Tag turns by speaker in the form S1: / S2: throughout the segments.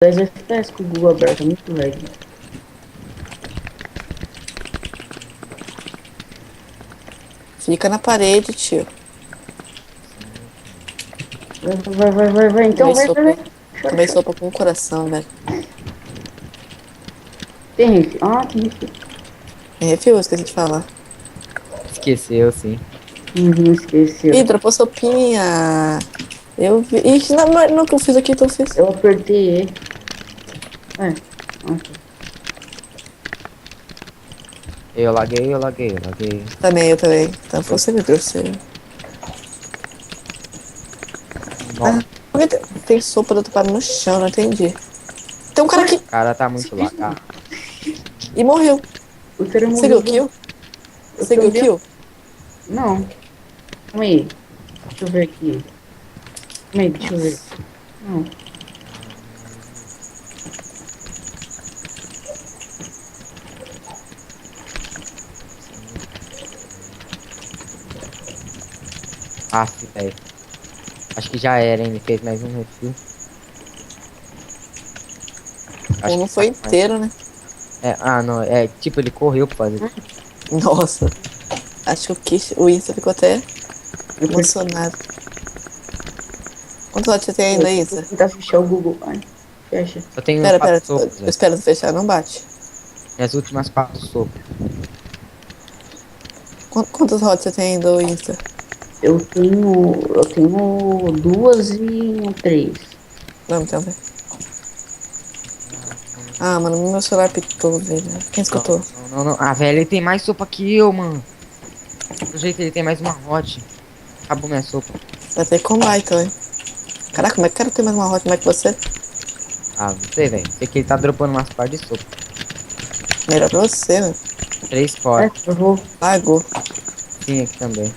S1: 10 FPS com o Google aberto, é muito lag.
S2: Fica na parede, tio.
S1: Vai. Então
S2: Tomei
S1: vai.
S2: sopa. Tomei
S1: Chora.
S2: sopa com o coração, velho.
S1: Tem refil? Ah, tem refil.
S2: É refil, eu esqueci de falar.
S3: Esqueceu, sim.
S1: Esqueceu.
S2: Ih, dropou sopinha. Eu vi. Ixi, não que eu fiz aqui, então eu fiz.
S1: Eu apertei E. É. Nossa.
S3: Eu laguei.
S2: Também, eu também. Então foi o
S3: Eu,
S2: servidor seu. Ah,
S3: nossa,
S2: por que tem sopa do outro lado no chão? Não entendi. Tem um cara
S1: Ué,
S2: aqui.
S3: o cara tá muito
S1: seguindo.
S3: lagado.
S2: E morreu.
S1: O cara
S2: Você viu o
S1: morreu.
S2: kill?
S1: Eu
S2: Você viu o
S1: também.
S2: kill?
S1: Não. Calma aí. Deixa eu ver aqui. Calma aí, deixa eu ver.
S2: Nossa.
S1: Não.
S3: Aff, velho. Acho que já era, hein? Ele fez mais um refil.
S2: Ou
S3: Acho
S2: não
S3: que
S2: foi
S3: saiu mais.
S2: inteiro, né?
S3: Não. É tipo, ele correu pra fazer.
S2: Nossa. Acho que o Insta ficou até
S1: Eu apertei.
S2: emocionado. Quantos lotes você tem
S1: Eu
S2: ainda,
S1: vou
S2: Insta?
S1: tentar fechar o Google. Ai, fecha.
S3: Só tenho
S2: Pera,
S3: quatro
S2: pera.
S3: sopas,
S2: Eu
S3: velho.
S2: espero tu fechar, não bate.
S3: Minhas últimas quatro sopas.
S2: Quantos lotes você tem ainda, ô Insta?
S1: Eu tenho duas e um três.
S2: Não, então. Ah, mano, meu celular pitou, velho. Quem escutou?
S3: Não. Ah, velho, ele tem mais sopa que eu, mano. Do jeito ele tem mais uma hot. Acabou minha sopa.
S2: Vai ter que combar então, hein? Caraca, como é que quero ter mais uma hot mais que você?
S3: Ah, não sei, velho. Sei que ele tá dropando umas par de sopa.
S2: Melhor pra você, né?
S3: Três
S1: É,
S3: core.
S1: eu vou.
S2: Largou.
S3: Sim, aqui também.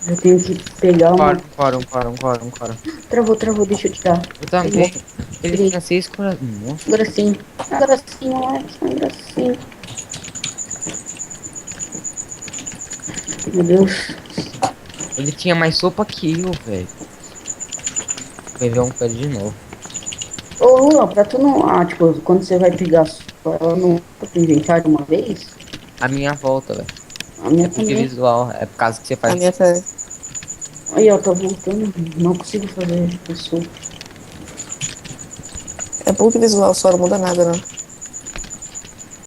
S1: Eu tenho que pegar uma.
S3: Um core.
S1: Travou, deixa eu tirar.
S3: Eu
S1: Pegou.
S3: também. Ele
S1: Tirei.
S3: tinha seis corações. Nossa.
S1: Agora sim. Agora sim. Meu Deus.
S3: Ele tinha mais sopa que eu, velho. Vai ver um com ele de novo.
S1: Ô, Luan, pra tu não. Ah, tipo, quando você vai pegar sua, ela não volta pro inventário uma vez?
S3: A minha volta, velho.
S1: A
S3: É
S1: minha
S3: bug
S1: também.
S3: visual. É por causa que você
S2: A
S3: faz.
S2: minha tá.
S1: Aí, eu tô voltando. Não consigo fazer isso.
S2: É bug visual, só não muda nada, não.